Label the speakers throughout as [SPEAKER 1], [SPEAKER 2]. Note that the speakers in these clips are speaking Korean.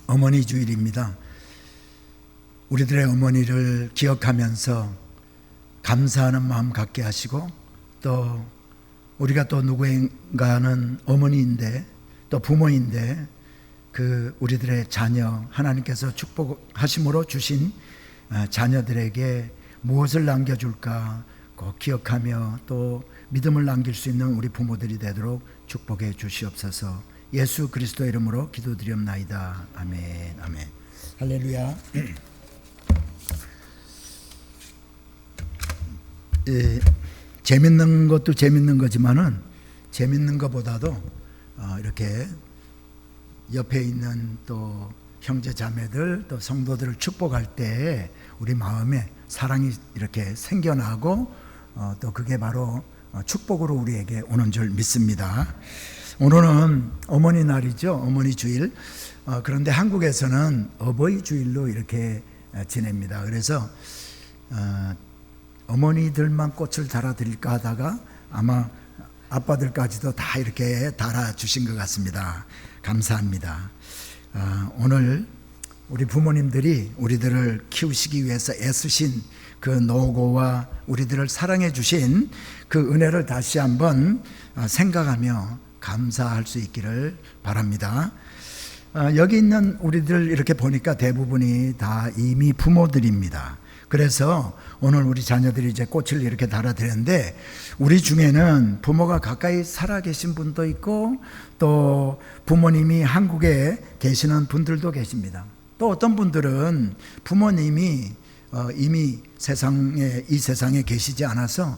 [SPEAKER 1] 어머니 주일입니다. 우리들의 어머니를 기억하면서 감사하는 마음 갖게 하시고, 또 우리가 또 누구인가는 어머니인데 또 부모인데 그 우리들의 자녀, 하나님께서 축복하심으로 주신 자녀들에게 무엇을 남겨줄까 꼭 기억하며 또 믿음을 남길 수 있는 우리 부모들이 되도록 축복해 주시옵소서. 예수 그리스도의 이름으로 기도드리옵나이다. 아멘. 아멘. 할렐루야. 재밌는 것도 재밌는 거지만은 재밌는 것보다도 이렇게 옆에 있는 또 형제 자매들 또 성도들을 축복할 때 우리 마음에 사랑이 이렇게 생겨나고 또 그게 바로 축복으로 우리에게 오는 줄 믿습니다. 오늘은 어머니 날이죠. 어머니 주일. 그런데 한국에서는 어버이 주일로 이렇게 지냅니다. 그래서 어머니들만 꽃을 달아드릴까 하다가 아마 아빠들까지도 다 이렇게 달아주신 것 같습니다. 감사합니다. 오늘 우리 부모님들이 우리들을 키우시기 위해서 애쓰신 그 노고와 우리들을 사랑해 주신 그 은혜를 다시 한번 생각하며 감사할 수 있기를 바랍니다. 여기 있는 우리들 이렇게 보니까 대부분이 다 이미 부모들입니다. 그래서 오늘 우리 자녀들이 이제 꽃을 이렇게 달아드렸는데, 우리 중에는 부모가 가까이 살아계신 분도 있고 또 부모님이 한국에 계시는 분들도 계십니다. 또 어떤 분들은 부모님이 이미 이 세상에 계시지 않아서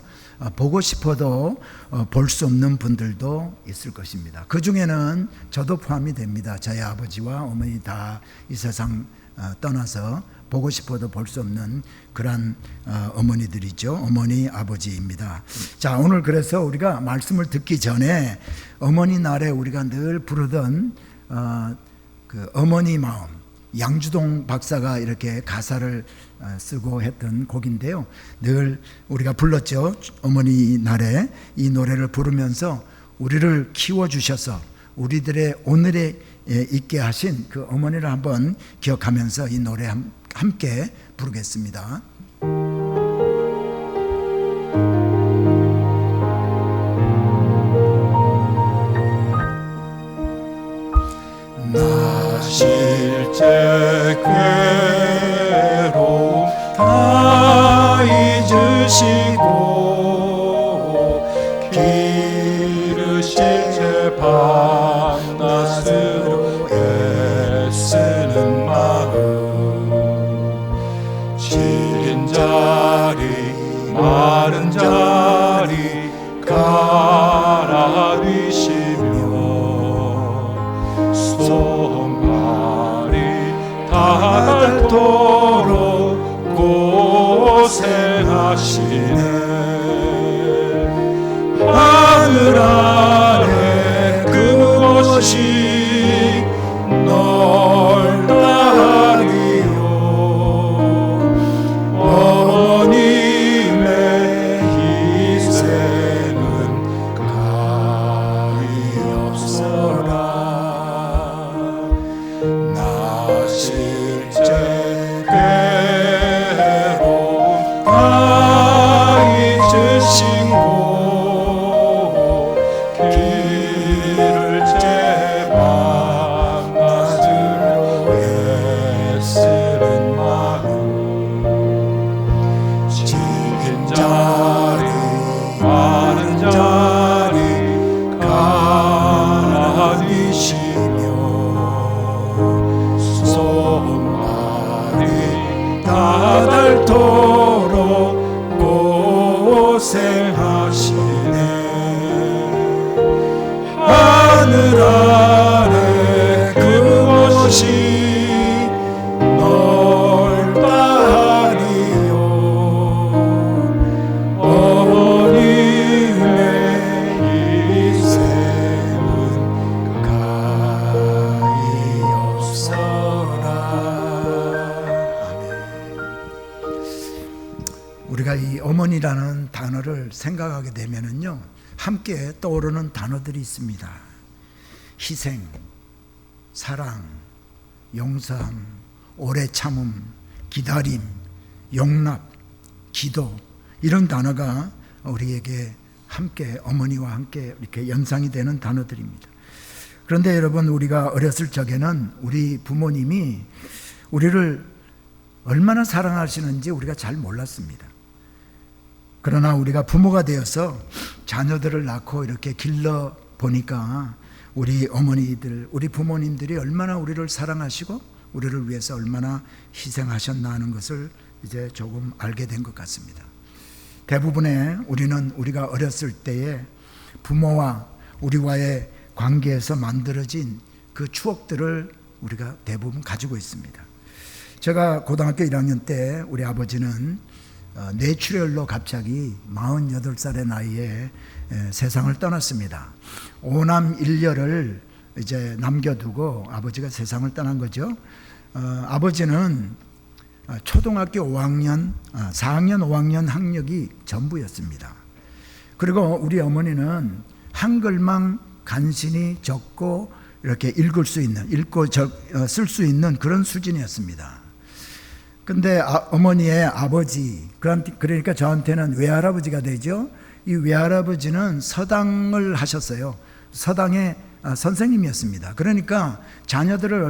[SPEAKER 1] 보고 싶어도 볼 수 없는 분들도 있을 것입니다. 그 중에는 저도 포함이 됩니다. 저희 아버지와 어머니 다 이 세상 떠나서 보고 싶어도 볼 수 없는 그런 어머니들이죠. 어머니, 아버지입니다. 자, 오늘 그래서 우리가 말씀을 듣기 전에 어머니 날에 우리가 늘 부르던 그 어머니 마음, 양주동 박사가 이렇게 가사를 쓰고 했던 곡인데요. 늘 우리가 불렀죠. 어머니 날에 이 노래를 부르면서 우리를 키워주셔서 우리들의 오늘에 있게 하신 그 어머니를 한번 기억하면서 이 노래 함께 부르겠습니다.
[SPEAKER 2] 나 실제 괴로움 다 잊으시고 기르실 제 밤낮으로 애쓰는 마음, 지린 자리 마른 자리 갈아리시며 손발이 닳도록 고생하시네. 하늘 아래 그것이 넓다니요. 어머님의 희생은 가히 없어라. 나 실제 괴로움 다 잊으시고 길을 제 밤낮으로 애쓰는 마음, 지긴 자리 마른 자리 갈아리시며 손발이 닳도록 고생하시네. 하늘 아래 그것이 넓다니요. 어머님의 희생은 가히 없어라.
[SPEAKER 1] 우리가 이 어머니라는 단어를 생각하게 되면은요, 함께 떠오르는 단어들이 있습니다. 희생, 사랑, 용서함, 오래 참음, 기다림, 용납, 기도, 이런 단어가 우리에게 함께, 어머니와 함께 이렇게 연상이 되는 단어들입니다. 그런데 여러분, 우리가 어렸을 적에는 우리 부모님이 우리를 얼마나 사랑하시는지 우리가 잘 몰랐습니다. 그러나 우리가 부모가 되어서 자녀들을 낳고 이렇게 길러 보니까 우리 어머니들, 우리 부모님들이 얼마나 우리를 사랑하시고 우리를 위해서 얼마나 희생하셨나 하는 것을 이제 조금 알게 된 것 같습니다. 대부분의 우리가 어렸을 때에 부모와 우리와의 관계에서 만들어진 그 추억들을 우리가 대부분 가지고 있습니다. 제가 고등학교 1학년 때 우리 아버지는 뇌출혈로 갑자기 48살의 나이에 세상을 떠났습니다. 5남 1녀를 이제 남겨두고 아버지가 세상을 떠난 거죠. 아버지는 초등학교 4학년 5학년 학력이 전부였습니다. 그리고 우리 어머니는 한글만 간신히 적고 이렇게 읽고 쓸 수 있는 그런 수준이었습니다. 근데 어머니의 아버지, 그러니까 저한테는 외할아버지가 되죠. 이 외할아버지는 서당을 하셨어요. 서당의 선생님이었습니다. 그러니까 자녀들을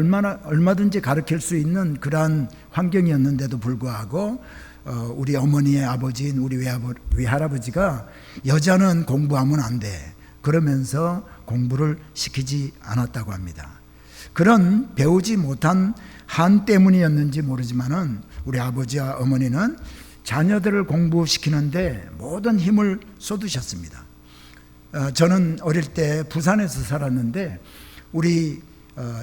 [SPEAKER 1] 얼마든지 가르칠 수 있는 그러한 환경이었는데도 불구하고 우리 어머니의 아버지인 우리 외할아버지가 여자는 공부하면 안 돼, 그러면서 공부를 시키지 않았다고 합니다. 그런 배우지 못한 한 때문이었는지 모르지만은 우리 아버지와 어머니는 자녀들을 공부시키는데 모든 힘을 쏟으셨습니다. 저는 어릴 때 부산에서 살았는데 우리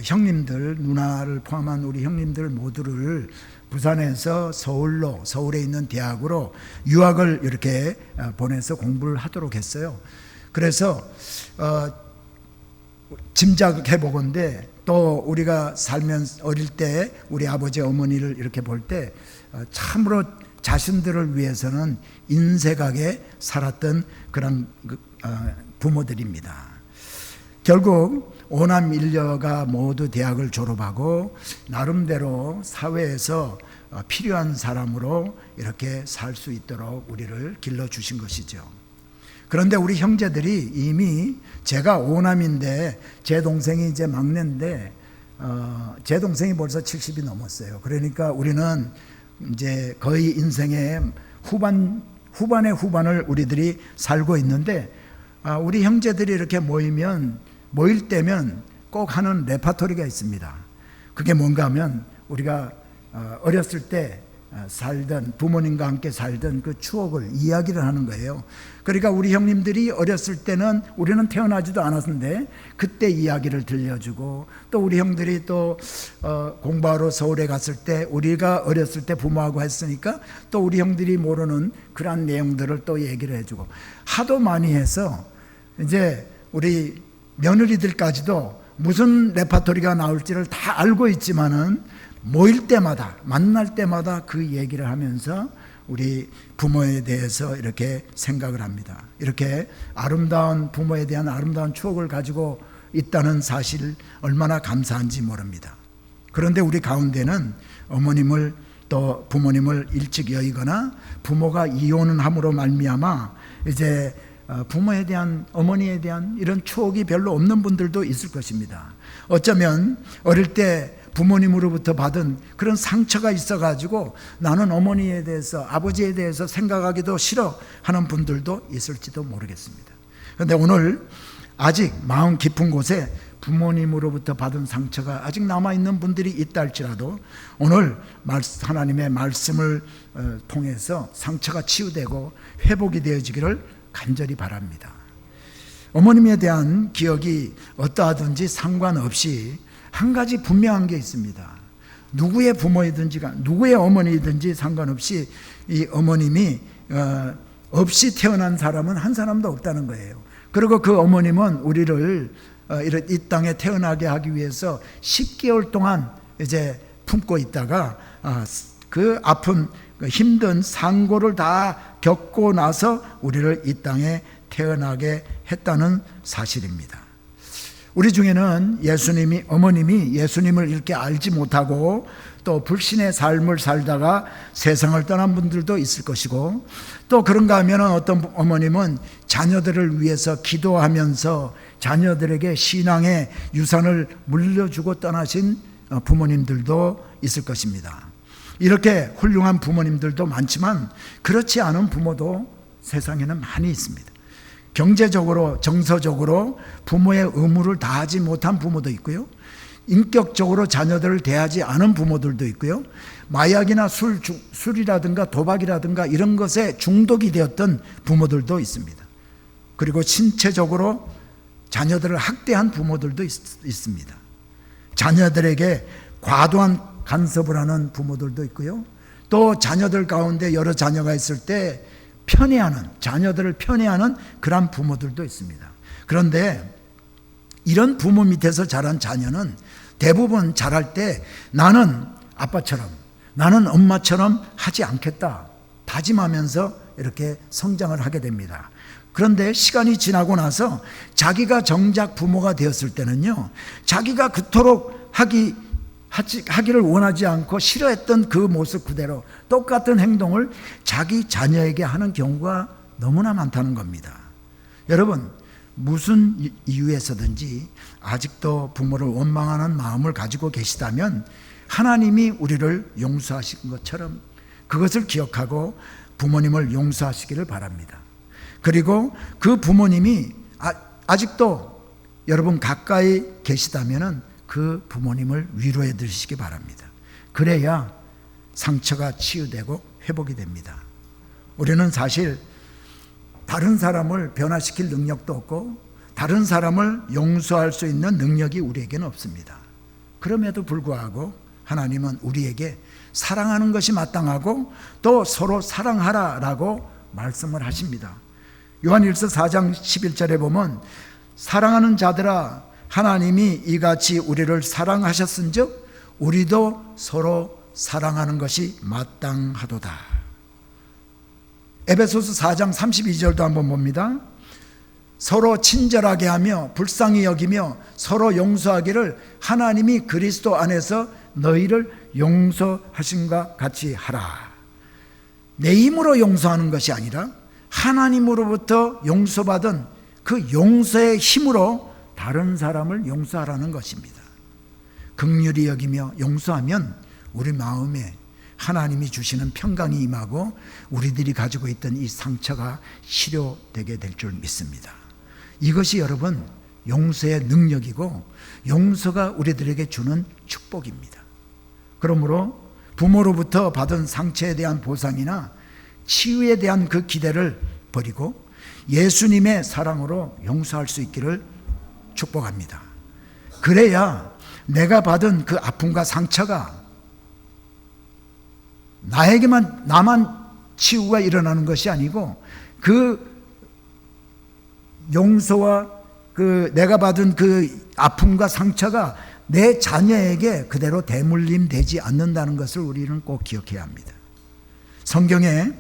[SPEAKER 1] 형님들, 누나를 포함한 우리 형님들 모두를 부산에서 서울에 있는 대학으로 유학을 이렇게 보내서 공부를 하도록 했어요. 그래서 짐작해 보건대 또 우리가 살면서 어릴 때 우리 아버지 어머니를 이렇게 볼 때 참으로 자신들을 위해서는 인색하게 살았던 그런 부모들입니다. 결국 5남 1녀가 모두 대학을 졸업하고 나름대로 사회에서 필요한 사람으로 이렇게 살 수 있도록 우리를 길러주신 것이죠. 그런데 우리 형제들이 이미, 제가 5남인데 제 동생이 이제 막내인데 제 동생이 벌써 70이 넘었어요. 그러니까 우리는 이제 거의 인생의 후반의 후반을 우리들이 살고 있는데 우리 형제들이 이렇게 모일 때면 꼭 하는 레파토리가 있습니다. 그게 뭔가 하면 우리가 어렸을 때 살던, 부모님과 함께 살던 그 추억을 이야기를 하는 거예요. 그러니까 우리 형님들이 어렸을 때는 우리는 태어나지도 않았는데 그때 이야기를 들려주고, 또 우리 형들이 또 공부하러 서울에 갔을 때 우리가 어렸을 때 부모하고 했으니까 또 우리 형들이 모르는 그런 내용들을 또 얘기를 해주고, 하도 많이 해서 이제 우리 며느리들까지도 무슨 레파토리가 나올지를 다 알고 있지만은 모일 때마다, 만날 때마다 그 얘기를 하면서 우리 부모에 대해서 이렇게 생각을 합니다. 이렇게 아름다운 부모에 대한 아름다운 추억을 가지고 있다는 사실 얼마나 감사한지 모릅니다. 그런데 우리 가운데는 어머님을 또 부모님을 일찍 여의거나 부모가 이혼을 함으로 말미암아 이제 부모에 대한, 어머니에 대한 이런 추억이 별로 없는 분들도 있을 것입니다. 어쩌면 어릴 때 부모님으로부터 받은 그런 상처가 있어가지고 나는 어머니에 대해서, 아버지에 대해서 생각하기도 싫어하는 분들도 있을지도 모르겠습니다. 그런데 오늘 아직 마음 깊은 곳에 부모님으로부터 받은 상처가 아직 남아있는 분들이 있다 할지라도 오늘 하나님의 말씀을 통해서 상처가 치유되고 회복이 되어지기를 간절히 바랍니다. 어머님에 대한 기억이 어떠하든지 상관없이 한 가지 분명한 게 있습니다. 누구의 부모이든지 누구의 어머니이든지 상관없이 이 어머님이 없이 태어난 사람은 한 사람도 없다는 거예요. 그리고 그 어머님은 우리를 이 땅에 태어나게 하기 위해서 10개월 동안 이제 품고 있다가 그 아픈 힘든 상고를 다 겪고 나서 우리를 이 땅에 태어나게 했다는 사실입니다. 우리 중에는 어머님이 예수님을 이렇게 알지 못하고 또 불신의 삶을 살다가 세상을 떠난 분들도 있을 것이고, 또 그런가 하면 어떤 어머님은 자녀들을 위해서 기도하면서 자녀들에게 신앙의 유산을 물려주고 떠나신 부모님들도 있을 것입니다. 이렇게 훌륭한 부모님들도 많지만 그렇지 않은 부모도 세상에는 많이 있습니다. 경제적으로, 정서적으로 부모의 의무를 다하지 못한 부모도 있고요, 인격적으로 자녀들을 대하지 않은 부모들도 있고요, 마약이나 술이라든가 도박이라든가 이런 것에 중독이 되었던 부모들도 있습니다. 그리고 신체적으로 자녀들을 학대한 부모들도 있습니다. 자녀들에게 과도한 간섭을 하는 부모들도 있고요, 또 자녀들 가운데 여러 자녀가 있을 때 자녀들을 편애하는 그런 부모들도 있습니다. 그런데 이런 부모 밑에서 자란 자녀는 대부분 자랄 때 나는 아빠처럼, 나는 엄마처럼 하지 않겠다 다짐하면서 이렇게 성장을 하게 됩니다. 그런데 시간이 지나고 나서 자기가 정작 부모가 되었을 때는요, 자기가 그토록 하기를 원하지 않고 싫어했던 그 모습 그대로 똑같은 행동을 자기 자녀에게 하는 경우가 너무나 많다는 겁니다. 여러분, 무슨 이유에서든지 아직도 부모를 원망하는 마음을 가지고 계시다면 하나님이 우리를 용서하신 것처럼 그것을 기억하고 부모님을 용서하시기를 바랍니다. 그리고 그 부모님이 아직도 여러분 가까이 계시다면 그 부모님을 위로해 드리시기 바랍니다. 그래야 상처가 치유되고 회복이 됩니다. 우리는 사실 다른 사람을 변화시킬 능력도 없고 다른 사람을 용서할 수 있는 능력이 우리에게는 없습니다. 그럼에도 불구하고 하나님은 우리에게 사랑하는 것이 마땅하고 또 서로 사랑하라라고 말씀을 하십니다. 요한일서 4장 11절에 보면 사랑하는 자들아 하나님이 이같이 우리를 사랑하셨은즉 우리도 서로 사랑하는 것이 마땅하도다. 에베소서 4장 32절도 한번 봅니다. 서로 친절하게 하며 불쌍히 여기며 서로 용서하기를 하나님이 그리스도 안에서 너희를 용서하신과 같이 하라. 내 힘으로 용서하는 것이 아니라 하나님으로부터 용서받은 그 용서의 힘으로 다른 사람을 용서하라는 것입니다. 긍휼히 여기며 용서하면 우리 마음에 하나님이 주시는 평강이 임하고 우리들이 가지고 있던 이 상처가 치료되게 될 줄 믿습니다. 이것이 여러분 용서의 능력이고 용서가 우리들에게 주는 축복입니다. 그러므로 부모로부터 받은 상처에 대한 보상이나 치유에 대한 그 기대를 버리고 예수님의 사랑으로 용서할 수 있기를 축복합니다. 그래야 내가 받은 그 아픔과 상처가 나만 치유가 일어나는 것이 아니고 그 용서와 그 내가 받은 그 아픔과 상처가 내 자녀에게 그대로 대물림되지 않는다는 것을 우리는 꼭 기억해야 합니다. 성경에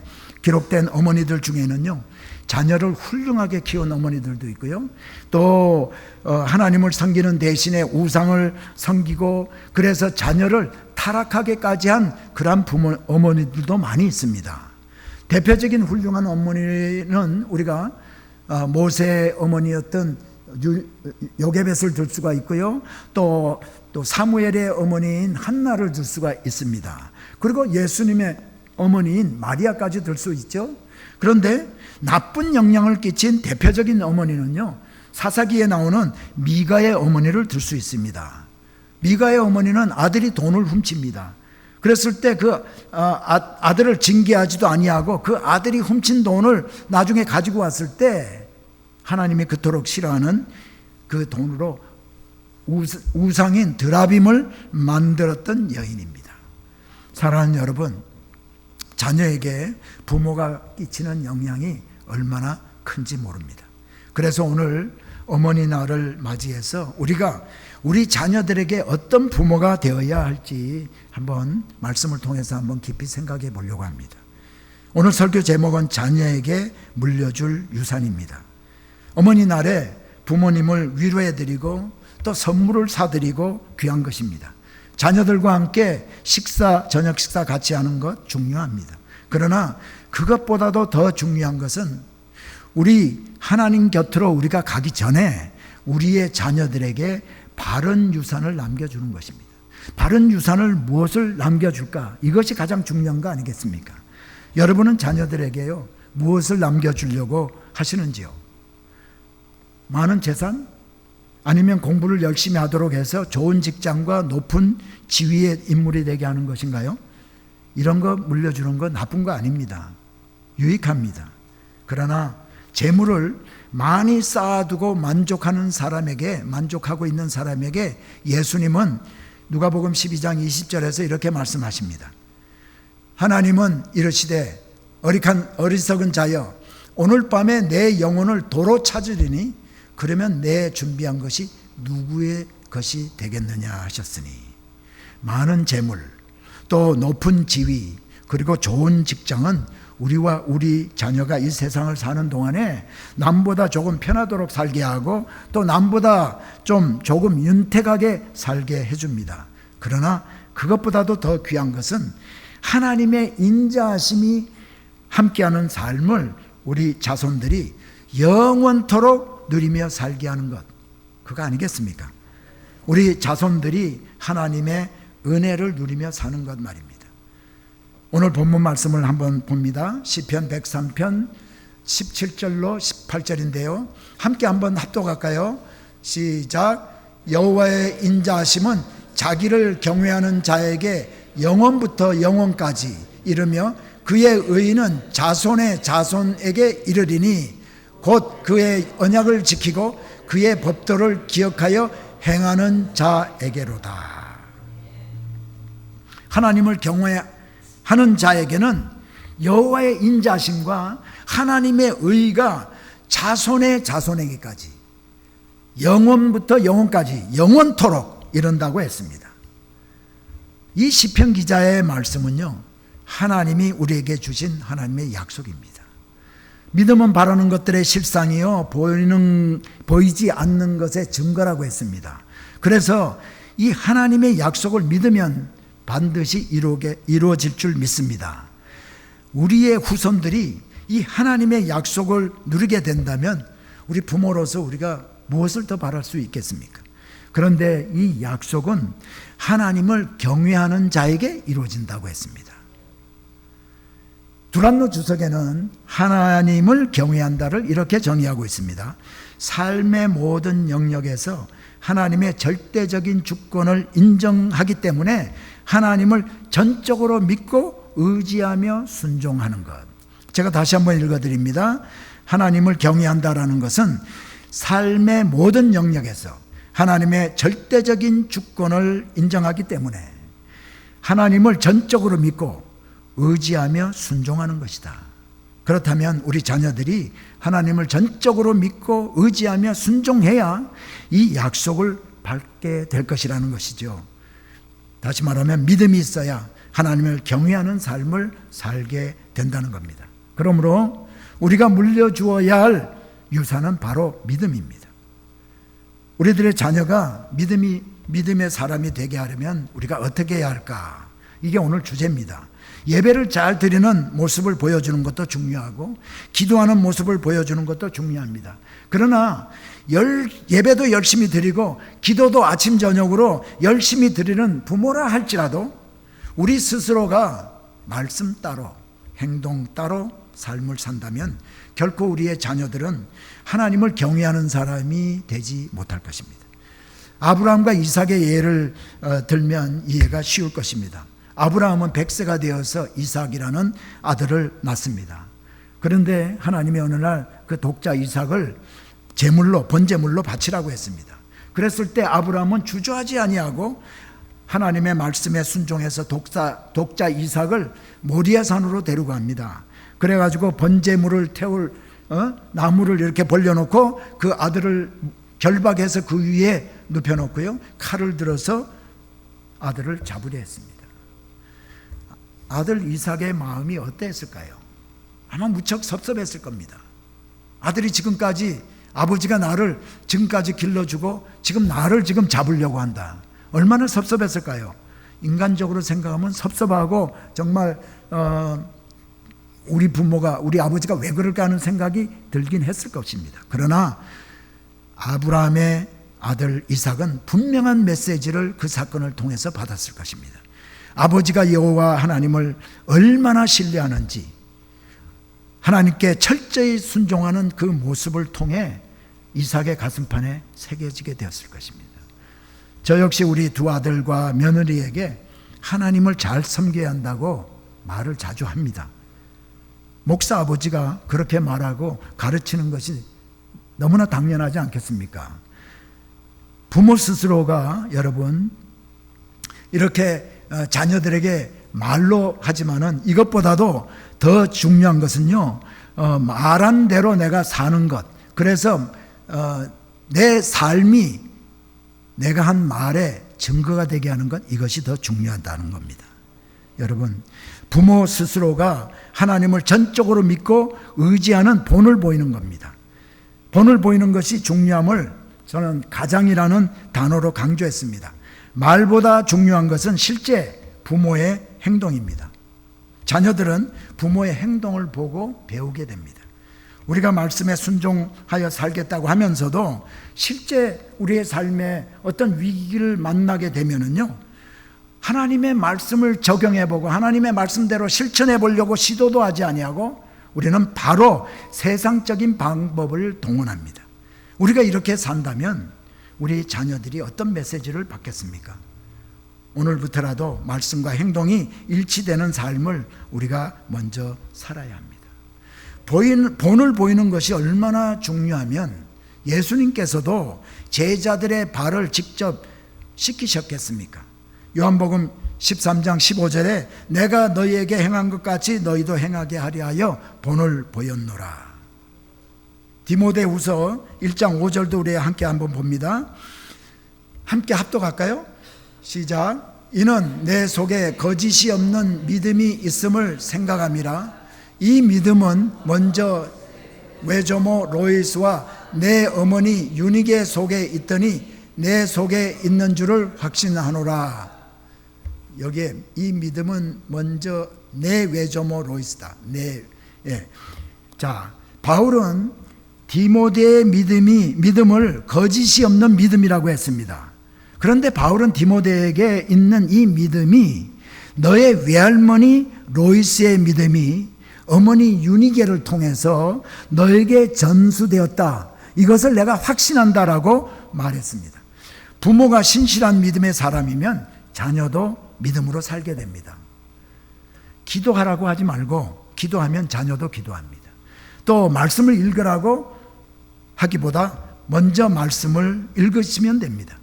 [SPEAKER 1] 기록된 어머니들 중에는요, 자녀를 훌륭하게 키운 어머니들도 있고요, 또 하나님을 섬기는 대신에 우상을 섬기고 그래서 자녀를 타락하게까지 한 그런 어머니들도 많이 있습니다. 대표적인 훌륭한 어머니는 우리가 모세의 어머니였던 요게벳을 들 수가 있고요, 또 사무엘의 어머니인 한나를 들 수가 있습니다. 그리고 예수님의 어머니인 마리아까지 들 수 있죠. 그런데 나쁜 영향을 끼친 대표적인 어머니는요, 사사기에 나오는 미가의 어머니를 들 수 있습니다. 미가의 어머니는 아들이 돈을 훔칩니다. 그랬을 때 그 아들을 징계하지도 아니하고 그 아들이 훔친 돈을 나중에 가지고 왔을 때 하나님이 그토록 싫어하는 그 돈으로 우상인 드라빔을 만들었던 여인입니다. 사랑하는 여러분, 자녀에게 부모가 끼치는 영향이 얼마나 큰지 모릅니다. 그래서 오늘 어머니 날을 맞이해서 우리가 우리 자녀들에게 어떤 부모가 되어야 할지 한번 말씀을 통해서 한번 깊이 생각해 보려고 합니다. 오늘 설교 제목은 자녀에게 물려줄 유산입니다. 어머니 날에 부모님을 위로해 드리고 또 선물을 사드리고 귀한 것입니다. 자녀들과 함께 저녁 식사 같이 하는 것 중요합니다. 그러나 그것보다도 더 중요한 것은 우리 하나님 곁으로 우리가 가기 전에 우리의 자녀들에게 바른 유산을 남겨주는 것입니다. 바른 유산을 무엇을 남겨줄까? 이것이 가장 중요한 거 아니겠습니까? 여러분은 자녀들에게요, 무엇을 남겨주려고 하시는지요? 많은 재산? 아니면 공부를 열심히 하도록 해서 좋은 직장과 높은 지위의 인물이 되게 하는 것인가요? 이런 거 물려주는 건 나쁜 거 아닙니다. 유익합니다. 그러나 재물을 많이 쌓아두고 만족하고 있는 사람에게 예수님은 누가복음 12장 20절에서 이렇게 말씀하십니다. 하나님은 이르시되 어리석은 자여, 오늘 밤에 내 영혼을 도로 찾으리니 그러면 내 준비한 것이 누구의 것이 되겠느냐 하셨으니, 많은 재물, 또 높은 지위, 그리고 좋은 직장은 우리와 우리 자녀가 이 세상을 사는 동안에 남보다 조금 편하도록 살게 하고 또 남보다 조금 윤택하게 살게 해줍니다. 그러나 그것보다도 더 귀한 것은 하나님의 인자하심이 함께하는 삶을 우리 자손들이 영원토록 누리며 살게 하는 것, 그거 아니겠습니까? 우리 자손들이 하나님의 은혜를 누리며 사는 것 말입니다. 오늘 본문 말씀을 한번 봅니다. 시편 103편 17절로 18절인데요. 함께 한번 합독할까요? 시작. 여호와의 인자하심은 자기를 경외하는 자에게 영원부터 영원까지 이르며 그의 의인은 자손의 자손에게 이르리니 곧 그의 언약을 지키고 그의 법도를 기억하여 행하는 자에게로다. 하나님을 경외하는 자에게는 여호와의 인자심과 하나님의 의가 자손의 자손에게까지, 영원부터 영원까지, 영원토록 이른다고 했습니다. 이 시편 기자의 말씀은요, 하나님이 우리에게 주신 하나님의 약속입니다. 믿음은 바라는 것들의 실상이요, 보이지 않는 것의 증거라고 했습니다. 그래서 이 하나님의 약속을 믿으면 반드시 이루어질 줄 믿습니다. 우리의 후손들이 이 하나님의 약속을 누리게 된다면 우리 부모로서 우리가 무엇을 더 바랄 수 있겠습니까? 그런데 이 약속은 하나님을 경외하는 자에게 이루어진다고 했습니다. 두란노 주석에는 하나님을 경외한다를 이렇게 정의하고 있습니다. 삶의 모든 영역에서 하나님의 절대적인 주권을 인정하기 때문에 하나님을 전적으로 믿고 의지하며 순종하는 것. 제가 다시 한번 읽어드립니다. 하나님을 경외한다라는 것은 삶의 모든 영역에서 하나님의 절대적인 주권을 인정하기 때문에 하나님을 전적으로 믿고 의지하며 순종하는 것이다. 그렇다면 우리 자녀들이 하나님을 전적으로 믿고 의지하며 순종해야 이 약속을 밟게 될 것이라는 것이죠. 다시 말하면 믿음이 있어야 하나님을 경외하는 삶을 살게 된다는 겁니다. 그러므로 우리가 물려주어야 할 유산은 바로 믿음입니다. 우리들의 자녀가 믿음의 사람이 되게 하려면 우리가 어떻게 해야 할까? 이게 오늘 주제입니다. 예배를 잘 드리는 모습을 보여주는 것도 중요하고 기도하는 모습을 보여주는 것도 중요합니다. 그러나 예배도 열심히 드리고 기도도 아침 저녁으로 열심히 드리는 부모라 할지라도 우리 스스로가 말씀 따로 행동 따로 삶을 산다면 결코 우리의 자녀들은 하나님을 경외하는 사람이 되지 못할 것입니다. 아브라함과 이삭의 예를 들면 이해가 쉬울 것입니다. 아브라함은 100세가 되어서 이삭이라는 아들을 낳습니다. 그런데 하나님이 어느 날 그 독자 이삭을 번제물로 바치라고 했습니다. 그랬을 때 아브라함은 주저하지 아니하고 하나님의 말씀에 순종해서 독자 이삭을 모리아 산으로 데리고 갑니다. 그래가지고 번제물을 태울 나무를 이렇게 벌려놓고 그 아들을 결박해서 그 위에 눕혀놓고요, 칼을 들어서 아들을 잡으려 했습니다. 아들 이삭의 마음이 어땠을까요? 아마 무척 섭섭했을 겁니다. 아들이 지금까지 아버지가 나를 지금까지 길러주고 지금 나를 지금 잡으려고 한다. 얼마나 섭섭했을까요? 인간적으로 생각하면 섭섭하고 정말 우리 부모가, 우리 아버지가 왜 그럴까 하는 생각이 들긴 했을 것입니다. 그러나 아브라함의 아들 이삭은 분명한 메시지를 그 사건을 통해서 받았을 것입니다. 아버지가 여호와 하나님을 얼마나 신뢰하는지, 하나님께 철저히 순종하는 그 모습을 통해 이삭의 가슴판에 새겨지게 되었을 것입니다. 저 역시 우리 두 아들과 며느리에게 하나님을 잘 섬겨야 한다고 말을 자주 합니다. 목사 아버지가 그렇게 말하고 가르치는 것이 너무나 당연하지 않겠습니까? 부모 스스로가 여러분 이렇게 자녀들에게 말로 하지만은 이것보다도 더 중요한 것은요, 말한 대로 내가 사는 것. 그래서 내 삶이 내가 한 말에 증거가 되게 하는 것, 이것이 더 중요하다는 겁니다. 여러분, 부모 스스로가 하나님을 전적으로 믿고 의지하는 본을 보이는 겁니다. 본을 보이는 것이 중요함을 저는 가장이라는 단어로 강조했습니다. 말보다 중요한 것은 실제 부모의 행동입니다. 자녀들은 부모의 행동을 보고 배우게 됩니다. 우리가 말씀에 순종하여 살겠다고 하면서도 실제 우리의 삶에 어떤 위기를 만나게 되면은요, 하나님의 말씀을 적용해보고 하나님의 말씀대로 실천해 보려고 시도도 하지 아니하고 우리는 바로 세상적인 방법을 동원합니다. 우리가 이렇게 산다면 우리 자녀들이 어떤 메시지를 받겠습니까? 오늘부터라도 말씀과 행동이 일치되는 삶을 우리가 먼저 살아야 합니다. 본을 보이는 것이 얼마나 중요하면 예수님께서도 제자들의 발을 직접 씻기셨겠습니까? 요한복음 13장 15절에 내가 너희에게 행한 것 같이 너희도 행하게 하려 하여 본을 보였노라. 디모데후서 1장 5절도 우리 함께 한번 봅니다. 함께 합독할까요? 시작. 이는 내 속에 거짓이 없는 믿음이 있음을 생각함이라. 이 믿음은 먼저 외조모 로이스와 내 어머니 유니게 속에 있더니 내 속에 있는 줄을 확신하노라. 여기에 이 믿음은 먼저 내 외조모 로이스다. 자, 바울은 디모데의 믿음을 거짓이 없는 믿음이라고 했습니다. 그런데 바울은 디모데에게 있는 이 믿음이 너의 외할머니 로이스의 믿음이 어머니 유니게를 통해서 너에게 전수되었다. 이것을 내가 확신한다라고 말했습니다. 부모가 신실한 믿음의 사람이면 자녀도 믿음으로 살게 됩니다. 기도하라고 하지 말고 기도하면 자녀도 기도합니다. 또 말씀을 읽으라고 하기보다 먼저 말씀을 읽으시면 됩니다.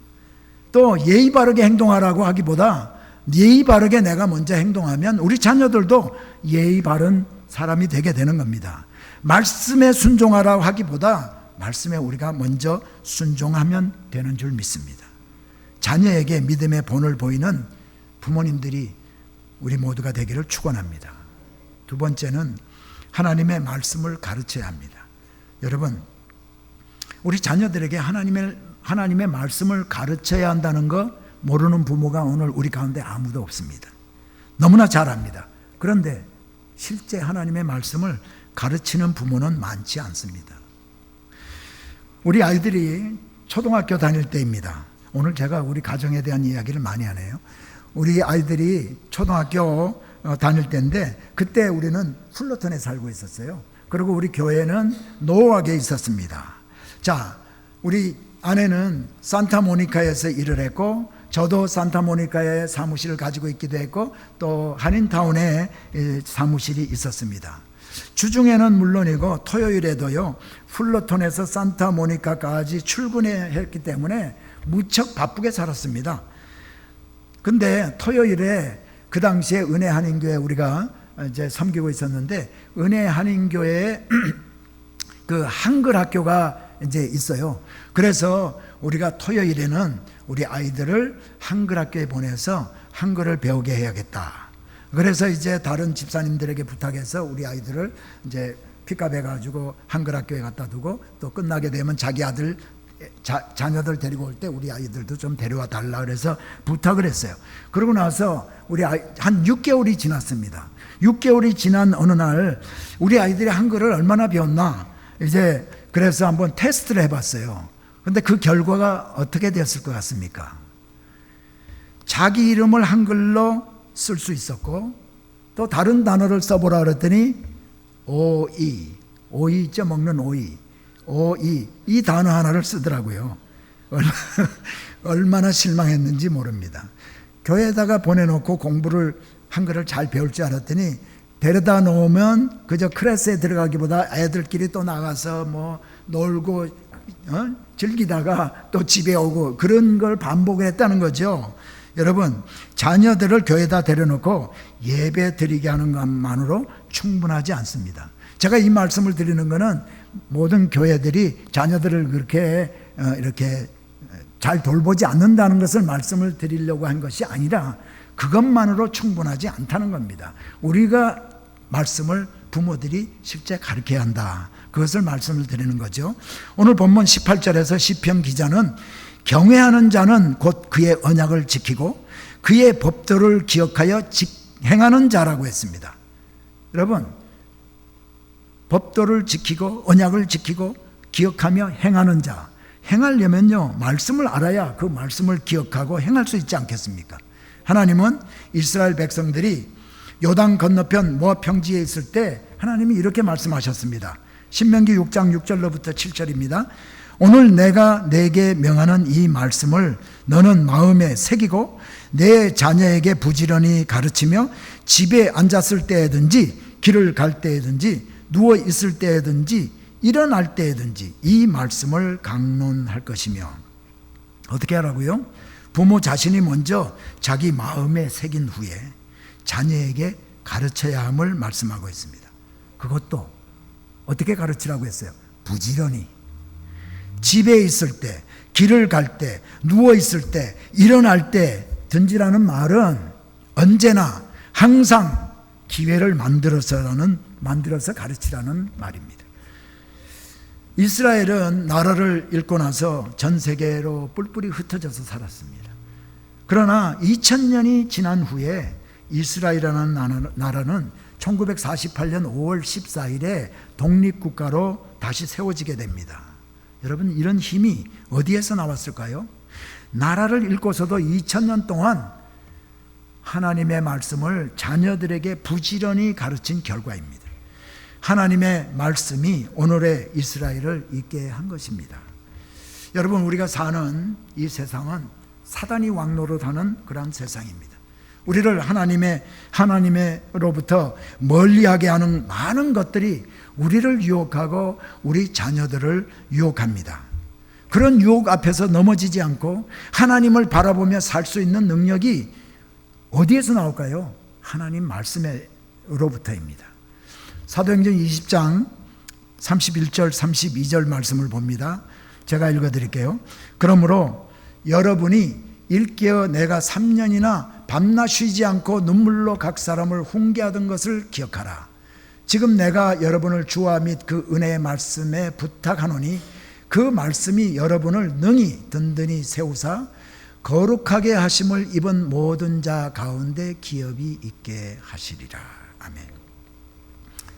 [SPEAKER 1] 또 예의 바르게 행동하라고 하기보다 예의 바르게 내가 먼저 행동하면 우리 자녀들도 예의 바른 사람이 되게 되는 겁니다. 말씀에 순종하라고 하기보다 말씀에 우리가 먼저 순종하면 되는 줄 믿습니다. 자녀에게 믿음의 본을 보이는 부모님들이 우리 모두가 되기를 축원합니다. 두 번째는 하나님의 말씀을 가르쳐야 합니다. 여러분, 우리 자녀들에게 하나님의 말씀을 가르쳐야 한다는 거 모르는 부모가 오늘 우리 가운데 아무도 없습니다. 너무나 잘 압니다. 그런데 실제 하나님의 말씀을 가르치는 부모는 많지 않습니다. 우리 아이들이 초등학교 다닐 때입니다. 오늘 제가 우리 가정에 대한 이야기를 많이 하네요. 우리 아이들이 초등학교 다닐 때인데 그때 우리는 플러턴에 살고 있었어요. 그리고 우리 교회는 노후학에 있었습니다. 자, 우리 아내는 산타모니카에서 일을 했고 저도 산타모니카에 사무실을 가지고 있기도 했고 또 한인타운에 사무실이 있었습니다. 주중에는 물론이고 토요일에도요 플러톤에서 산타모니카까지 출근했기 때문에 무척 바쁘게 살았습니다. 근데 토요일에 그 당시에 은혜 한인교회 우리가 이제 섬기고 있었는데 은혜 한인교회에 그 한글 학교가 이제 있어요. 그래서 우리가 토요일에는 우리 아이들을 한글 학교에 보내서 한글을 배우게 해야겠다. 그래서 이제 다른 집사님들에게 부탁해서 우리 아이들을 이제 픽업해가지고 한글학교에 갖다 두고 또 끝나게 되면 자기 아들 자녀들 데리고 올 때 우리 아이들도 좀 데려와 달라 그래서 부탁을 했어요. 그러고 나서 우리 아이 한 6개월이 지났습니다. 6개월이 지난 어느 날 우리 아이들이 한글을 얼마나 배웠나 이제 그래서 한번 테스트를 해봤어요. 근데 그 결과가 어떻게 됐을 것 같습니까? 자기 이름을 한글로 쓸 수 있었고 또 다른 단어를 써보라 그랬더니 오이 쪄 먹는 오이 이 단어 하나를 쓰더라고요. 얼마나 실망했는지 모릅니다. 교회에다가 보내놓고 공부를 한글을 잘 배울 줄 알았더니 데려다 놓으면 그저 클래스에 들어가기보다 애들끼리 또 나가서 뭐 놀고 즐기다가 또 집에 오고 그런 걸 반복했다는 거죠. 여러분, 자녀들을 교회에다 데려놓고 예배 드리게 하는 것만으로 충분하지 않습니다. 제가 이 말씀을 드리는 것은 모든 교회들이 자녀들을 그렇게 이렇게 잘 돌보지 않는다는 것을 말씀을 드리려고 한 것이 아니라 그것만으로 충분하지 않다는 겁니다. 우리가 말씀을 부모들이 실제 가르쳐야 한다. 그것을 말씀을 드리는 거죠. 오늘 본문 18절에서 시편 기자는 경외하는 자는 곧 그의 언약을 지키고 그의 법도를 기억하여 행하는 자라고 했습니다. 여러분, 법도를 지키고 언약을 지키고 기억하며 행하는 자, 행하려면요 말씀을 알아야 그 말씀을 기억하고 행할 수 있지 않겠습니까? 하나님은 이스라엘 백성들이 요단 건너편 모압 평지에 있을 때 하나님이 이렇게 말씀하셨습니다. 신명기 6장 6절로부터 7절입니다. 오늘 내가 내게 명하는 이 말씀을 너는 마음에 새기고 내 자녀에게 부지런히 가르치며 집에 앉았을 때든지 길을 갈 때든지 누워 있을 때든지 일어날 때든지 이 말씀을 강론할 것이며 어떻게 하라고요? 부모 자신이 먼저 자기 마음에 새긴 후에 자녀에게 가르쳐야 함을 말씀하고 있습니다. 그것도 어떻게 가르치라고 했어요? 부지런히. 집에 있을 때, 길을 갈 때, 누워 있을 때, 일어날 때 든지라는 말은 언제나 항상 기회를 만들어서 가르치라는 말입니다. 이스라엘은 나라를 잃고 나서 전 세계로 뿔뿔이 흩어져서 살았습니다. 그러나 2000년이 지난 후에 이스라엘이라는 나라는 1948년 5월 14일에 독립국가로 다시 세워지게 됩니다. 여러분, 이런 힘이 어디에서 나왔을까요? 나라를 잃고서도 2000년 동안 하나님의 말씀을 자녀들에게 부지런히 가르친 결과입니다. 하나님의 말씀이 오늘의 이스라엘을 있게 한 것입니다. 여러분, 우리가 사는 이 세상은 사단이 왕노릇하는 그런 세상입니다. 우리를 하나님으로부터 멀리하게 하는 많은 것들이 우리를 유혹하고 우리 자녀들을 유혹합니다. 그런 유혹 앞에서 넘어지지 않고 하나님을 바라보며 살 수 있는 능력이 어디에서 나올까요? 하나님 말씀으로부터입니다. 사도행전 20장 31절 32절 말씀을 봅니다. 제가 읽어드릴게요. 그러므로 여러분이 일깨어 내가 3년이나 밤낮 쉬지 않고 눈물로 각 사람을 훈계하던 것을 기억하라. 지금 내가 여러분을 주와 및 그 은혜의 말씀에 부탁하노니 그 말씀이 여러분을 능히 든든히 세우사 거룩하게 하심을 입은 모든 자 가운데 기업이 있게 하시리라. 아멘.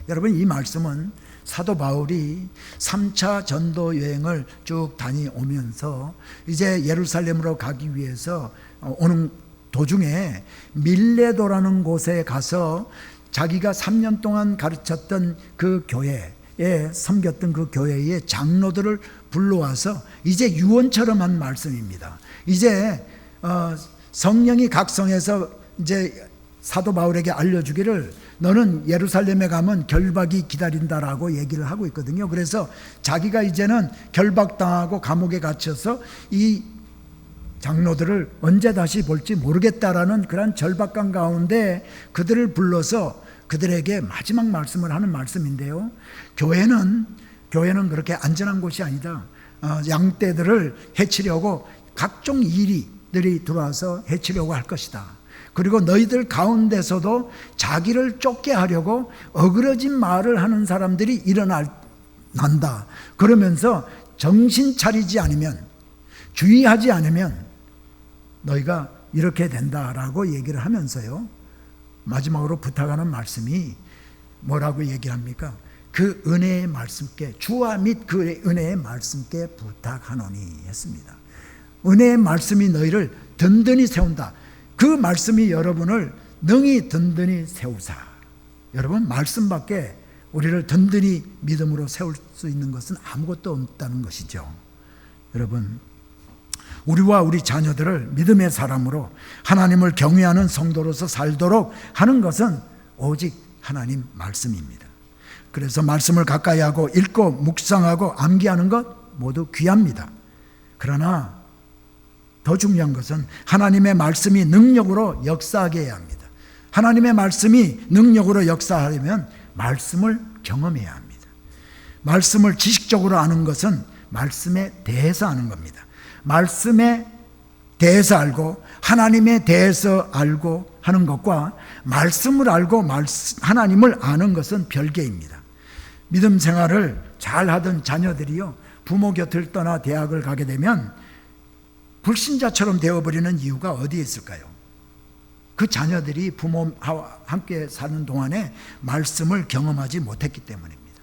[SPEAKER 1] 여러분, 이 말씀은 사도 바울이 3차 전도 여행을 쭉 다녀오면서 이제 예루살렘으로 가기 위해서 오는 도중에 밀레도라는 곳에 가서 자기가 3년 동안 가르쳤던 그 교회에 섬겼던 그 교회의 장로들을 불러와서 이제 유언처럼 한 말씀입니다. 이제 성령이 각성해서 이제 사도 바울에게 알려주기를 너는 예루살렘에 가면 결박이 기다린다라고 얘기를 하고 있거든요. 그래서 자기가 이제는 결박당하고 감옥에 갇혀서 이 장로들을 언제 다시 볼지 모르겠다라는 그런 절박감 가운데 그들을 불러서 그들에게 마지막 말씀을 하는 말씀인데요. 교회는 그렇게 안전한 곳이 아니다. 양떼들을 해치려고 각종 이리들이 들어와서 해치려고 할 것이다. 그리고 너희들 가운데서도 자기를 쫓게 하려고 어그러진 말을 하는 사람들이 일어난다. 그러면서 정신 차리지 않으면, 주의하지 않으면 너희가 이렇게 된다라고 얘기를 하면서요, 마지막으로 부탁하는 말씀이 뭐라고 얘기합니까? 그 은혜의 말씀께, 주와 및 그 은혜의 말씀께 부탁하노니 했습니다. 은혜의 말씀이 너희를 든든히 세운다. 그 말씀이 여러분을 능히 든든히 세우사. 여러분, 말씀밖에 우리를 든든히 믿음으로 세울 수 있는 것은 아무것도 없다는 것이죠. 여러분, 우리와 우리 자녀들을 믿음의 사람으로 하나님을 경외하는 성도로서 살도록 하는 것은 오직 하나님 말씀입니다. 그래서 말씀을 가까이 하고 읽고 묵상하고 암기하는 것 모두 귀합니다. 그러나 더 중요한 것은 하나님의 말씀이 능력으로 역사하게 해야 합니다. 하나님의 말씀이 능력으로 역사하려면 말씀을 경험해야 합니다. 말씀을 지식적으로 아는 것은 말씀에 대해서 아는 겁니다. 말씀에 대해서 알고 하나님에 대해서 알고 하는 것과 말씀을 알고 하나님을 아는 것은 별개입니다. 믿음 생활을 잘 하던 자녀들이요, 부모 곁을 떠나 대학을 가게 되면 불신자처럼 되어버리는 이유가 어디에 있을까요? 그 자녀들이 부모와 함께 사는 동안에 말씀을 경험하지 못했기 때문입니다.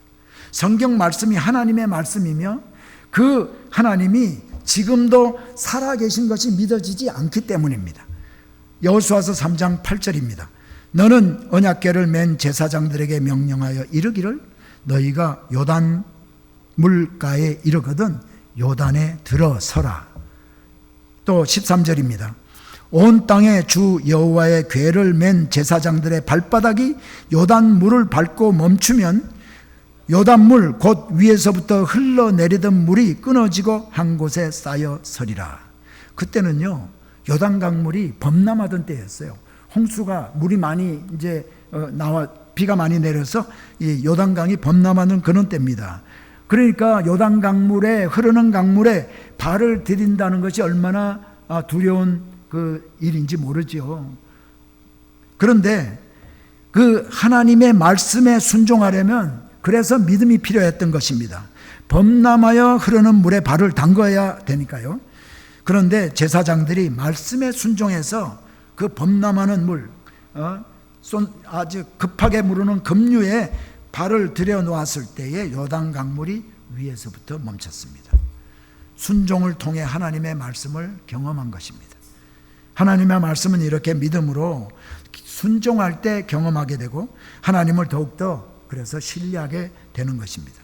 [SPEAKER 1] 성경 말씀이 하나님의 말씀이며 그 하나님이 지금도 살아계신 것이 믿어지지 않기 때문입니다. 여호수아서 3장 8절입니다. 너는 언약궤를 맨 제사장들에게 명령하여 이르기를 너희가 요단 물가에 이르거든 요단에 들어서라. 또 13절입니다. 온 땅에 주 여호와의 궤를 맨 제사장들의 발바닥이 요단 물을 밟고 멈추면 요단물 곧 위에서부터 흘러내리던 물이 끊어지고 한 곳에 쌓여 서리라. 그때는요, 요단강물이 범람하던 때였어요. 홍수가 물이 많이 이제 나와 비가 많이 내려서 이 요단강이 범람하는 그런 때입니다. 그러니까 요단강물에, 흐르는 강물에 발을 들인다는 것이 얼마나 두려운 그 일인지 모르죠. 그런데 그 하나님의 말씀에 순종하려면 그래서 믿음이 필요했던 것입니다. 범람하여 흐르는 물에 발을 담궈야 되니까요. 그런데 제사장들이 말씀에 순종해서 그 범람하는 물, 아주 급하게 무르는 급류에 발을 들여놓았을 때에 요단 강물이 위에서부터 멈췄습니다. 순종을 통해 하나님의 말씀을 경험한 것입니다. 하나님의 말씀은 이렇게 믿음으로 순종할 때 경험하게 되고 하나님을 더욱더 그래서 신뢰하게 되는 것입니다.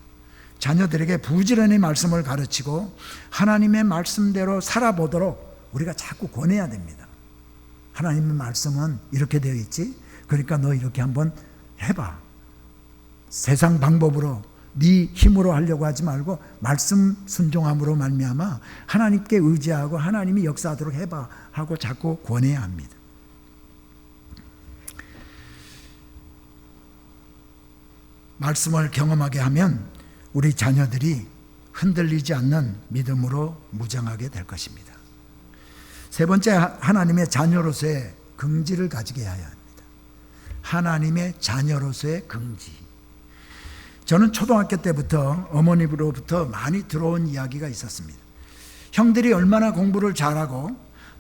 [SPEAKER 1] 자녀들에게 부지런히 말씀을 가르치고 하나님의 말씀대로 살아보도록 우리가 자꾸 권해야 됩니다. 하나님의 말씀은 이렇게 되어 있지, 그러니까 너 이렇게 한번 해봐. 세상 방법으로 네 힘으로 하려고 하지 말고 말씀 순종함으로 말미암아 하나님께 의지하고 하나님이 역사하도록 해봐 하고 자꾸 권해야 합니다. 말씀을 경험하게 하면 우리 자녀들이 흔들리지 않는 믿음으로 무장하게 될 것입니다. 세 번째, 하나님의 자녀로서의 긍지를 가지게 해야 합니다. 하나님의 자녀로서의 긍지. 저는 초등학교 때부터 어머니로부터 많이 들어온 이야기가 있었습니다. 형들이 얼마나 공부를 잘하고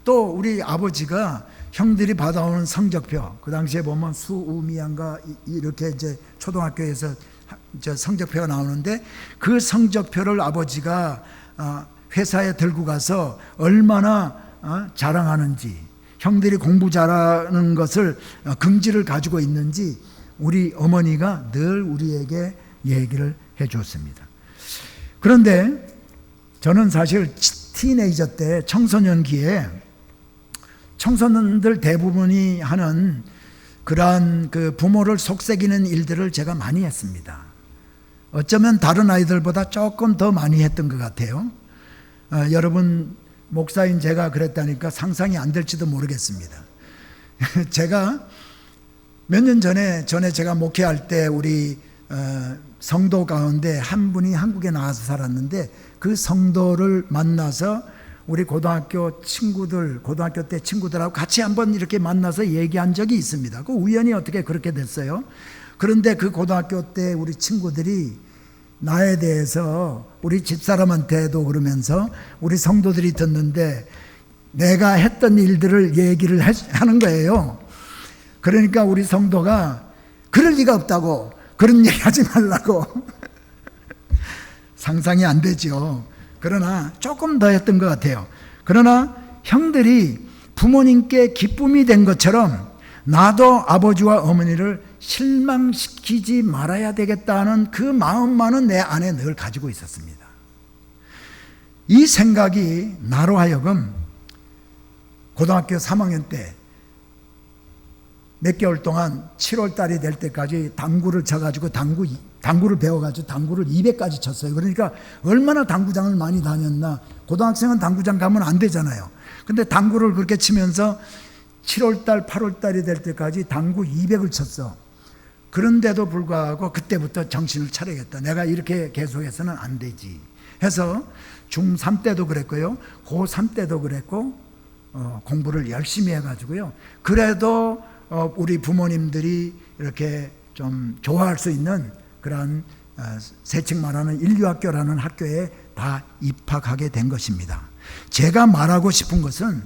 [SPEAKER 1] 또 우리 아버지가 형들이 받아오는 성적표, 그 당시에 보면 수우미양가 이렇게 이제 초등학교에서 성적표가 나오는데 그 성적표를 아버지가 회사에 들고 가서 얼마나 자랑하는지, 형들이 공부 잘하는 것을 긍지를 가지고 있는지 우리 어머니가 늘 우리에게 얘기를 해 줬습니다. 그런데 저는 사실 티네이저 때 청소년기에 청소년들 대부분이 하는 그러한 그 부모를 속삭이는 일들을 제가 많이 했습니다. 어쩌면 다른 아이들보다 조금 더 많이 했던 것 같아요. 여러분, 목사인 제가 그랬다니까 상상이 안 될지도 모르겠습니다. 제가 몇 년 전에 제가 목회할 때 우리 성도 가운데 한 분이 한국에 나와서 살았는데 그 성도를 만나서 우리 고등학교 친구들, 고등학교 때 친구들하고 같이 한번 이렇게 만나서 얘기한 적이 있습니다. 그 우연히 어떻게 그렇게 됐어요. 그런데 그 고등학교 때 우리 친구들이 나에 대해서 우리 집사람한테도 그러면서 우리 성도들이 듣는데 내가 했던 일들을 얘기를 하는 거예요. 그러니까 우리 성도가 그럴 리가 없다고, 그런 얘기 하지 말라고. 상상이 안 되죠. 그러나 조금 더 했던 것 같아요. 그러나 형들이 부모님께 기쁨이 된 것처럼 나도 아버지와 어머니를 실망시키지 말아야 되겠다는 그 마음만은 내 안에 늘 가지고 있었습니다. 이 생각이 나로 하여금 고등학교 3학년 때 몇 개월 동안 7월 달이 될 때까지 당구를 쳐가지고 당구를 배워가지고 당구를 200까지 쳤어요. 그러니까 얼마나 당구장을 많이 다녔나. 고등학생은 당구장 가면 안 되잖아요. 근데 당구를 그렇게 치면서 7월 달, 8월 달이 될 때까지 당구 200을 쳤어. 그런데도 불구하고 그때부터 정신을 차려야겠다. 내가 이렇게 계속해서는 안 되지. 해서 중3 때도 그랬고요. 고3 때도 그랬고 공부를 열심히 해가지고요. 그래도 우리 부모님들이 이렇게 좀 좋아할 수 있는 그런 세칭 말하는 인류학교라는 학교에 다 입학하게 된 것입니다. 제가 말하고 싶은 것은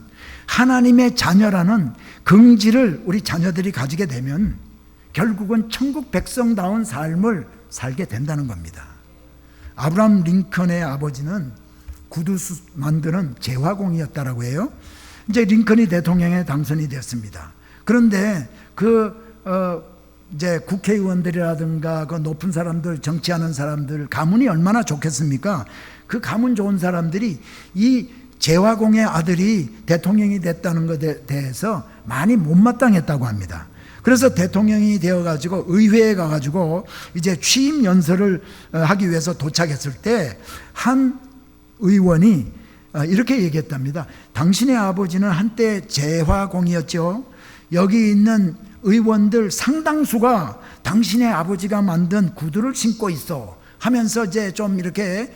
[SPEAKER 1] 하나님의 자녀라는 긍지를 우리 자녀들이 가지게 되면 결국은 천국 백성다운 삶을 살게 된다는 겁니다. 아브라함 링컨의 아버지는 구두 만드는 재화공이었다라고 해요. 이제 링컨이 대통령에 당선이 되었습니다. 그런데 이제 국회의원들이라든가 그 높은 사람들, 정치하는 사람들 가문이 얼마나 좋겠습니까? 그 가문 좋은 사람들이 이 재화공의 아들이 대통령이 됐다는 것에 대해서 많이 못마땅했다고 합니다. 그래서 대통령이 되어가지고 의회에 가가지고 이제 취임 연설을 하기 위해서 도착했을 때 한 의원이 이렇게 얘기했답니다. 당신의 아버지는 한때 재화공이었죠. 여기 있는 의원들 상당수가 당신의 아버지가 만든 구두를 신고 있어 하면서 이제 좀 이렇게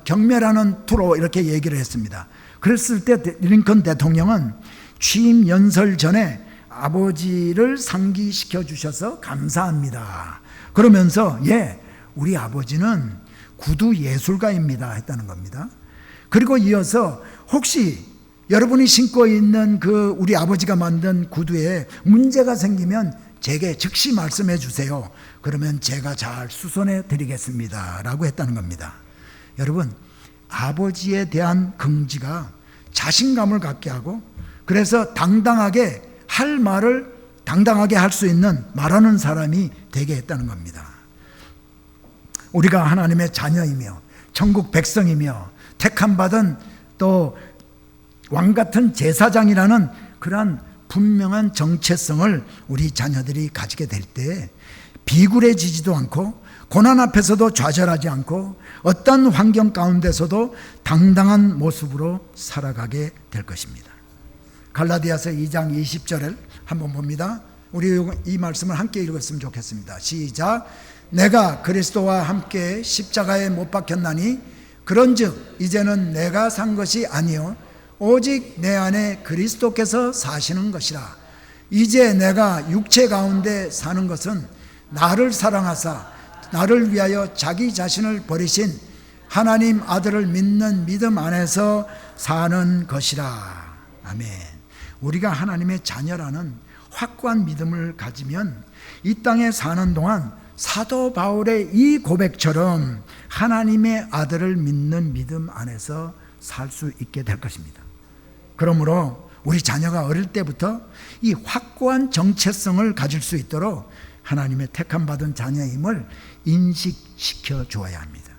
[SPEAKER 1] 경멸하는 투로 이렇게 얘기를 했습니다. 그랬을 때 링컨 대통령은 취임 연설 전에 아버지를 상기시켜 주셔서 감사합니다. 그러면서 우리 아버지는 구두 예술가입니다 했다는 겁니다. 그리고 이어서 혹시 여러분이 신고 있는 그 우리 아버지가 만든 구두에 문제가 생기면 제게 즉시 말씀해 주세요. 그러면 제가 잘 수선해 드리겠습니다 라고 했다는 겁니다. 여러분, 아버지에 대한 긍지가 자신감을 갖게 하고 그래서 당당하게 할 말을 당당하게 할 수 있는 말하는 사람이 되게 했다는 겁니다. 우리가 하나님의 자녀이며 천국 백성이며 택함받은 또 왕같은 제사장이라는 그러한 분명한 정체성을 우리 자녀들이 가지게 될 때 비굴해지지도 않고 고난 앞에서도 좌절하지 않고 어떤 환경 가운데서도 당당한 모습으로 살아가게 될 것입니다. 갈라디아서 2장 20절을 한번 봅니다. 우리 이 말씀을 함께 읽었으면 좋겠습니다. 시작. 내가 그리스도와 함께 십자가에 못 박혔나니 그런즉 이제는 내가 산 것이 아니요 오직 내 안에 그리스도께서 사시는 것이라. 이제 내가 육체 가운데 사는 것은 나를 사랑하사 나를 위하여 자기 자신을 버리신 하나님 아들을 믿는 믿음 안에서 사는 것이라. 아멘. 우리가 하나님의 자녀라는 확고한 믿음을 가지면 이 땅에 사는 동안 사도 바울의 이 고백처럼 하나님의 아들을 믿는 믿음 안에서 살 수 있게 될 것입니다. 그러므로 우리 자녀가 어릴 때부터 이 확고한 정체성을 가질 수 있도록 하나님의 택함받은 자녀임을 인식시켜 주어야 합니다.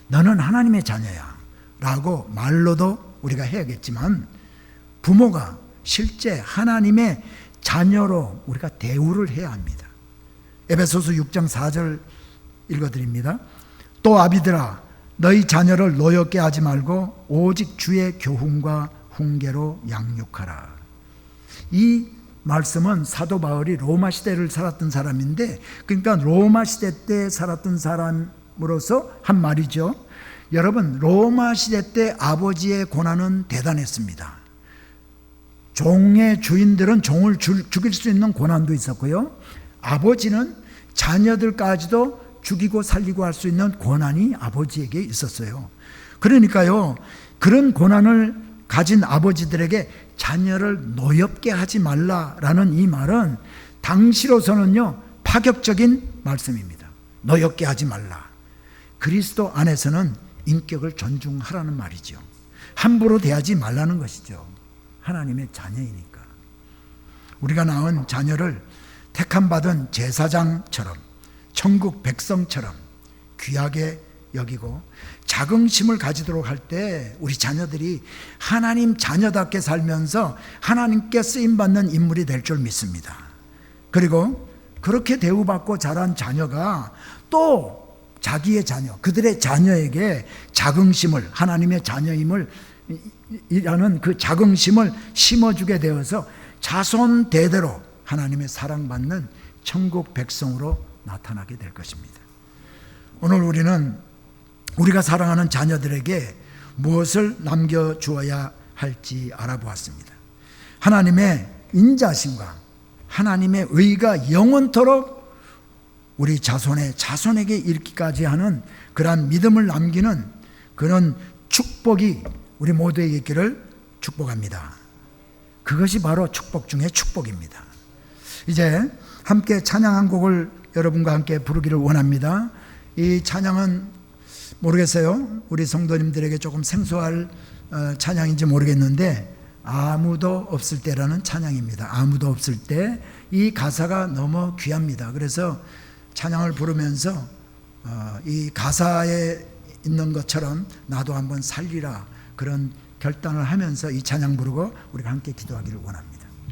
[SPEAKER 1] 너는 하나님의 자녀야 라고 말로도 우리가 해야겠지만 부모가 실제 하나님의 자녀로 우리가 대우를 해야 합니다. 에베소서 6장 4절 읽어드립니다. 또 아비들아 너희 자녀를 노엽게 하지 말고 오직 주의 교훈과 훈계로 양육하라. 이 말씀은 사도 바울이 로마 시대를 살았던 사람인데 그러니까 로마 시대 때 살았던 사람으로서 한 말이죠. 여러분, 로마 시대 때 아버지의 고난은 대단했습니다. 종의 주인들은 종을 죽일 수 있는 고난도 있었고요. 아버지는 자녀들까지도 죽이고 살리고 할 수 있는 고난이 아버지에게 있었어요. 그러니까요, 그런 고난을 가진 아버지들에게 자녀를 노엽게 하지 말라라는 이 말은 당시로서는요, 파격적인 말씀입니다. 노엽게 하지 말라. 그리스도 안에서는 인격을 존중하라는 말이죠. 함부로 대하지 말라는 것이죠. 하나님의 자녀이니까. 우리가 낳은 자녀를 택함받은 제사장처럼, 천국 백성처럼 귀하게 여기고 자긍심을 가지도록 할 때 우리 자녀들이 하나님 자녀답게 살면서 하나님께 쓰임받는 인물이 될 줄 믿습니다. 그리고 그렇게 대우받고 자란 자녀가 또 자기의 자녀, 그들의 자녀에게 자긍심을, 하나님의 자녀임을 이라는 그 자긍심을 심어주게 되어서 자손 대대로 하나님의 사랑받는 천국 백성으로 나타나게 될 것입니다. 오늘 우리는 우리가 사랑하는 자녀들에게 무엇을 남겨주어야 할지 알아보았습니다. 하나님의 인자심과 하나님의 의가 영원토록 우리 자손에게 이르기까지 하는 그러한 믿음을 남기는 그런 축복이 우리 모두에게 있기를 축복합니다. 그것이 바로 축복 중에 축복입니다. 이제 함께 찬양 한 곡을 여러분과 함께 부르기를 원합니다. 이 찬양은 모르겠어요. 우리 성도님들에게 조금 생소할 찬양인지 모르겠는데, 아무도 없을 때라는 찬양입니다. 아무도 없을 때. 이 가사가 너무 귀합니다. 그래서 찬양을 부르면서 이 가사에 있는 것처럼 나도 한번 살리라, 그런 결단을 하면서 이 찬양 부르고 우리가 함께 기도하기를 원합니다.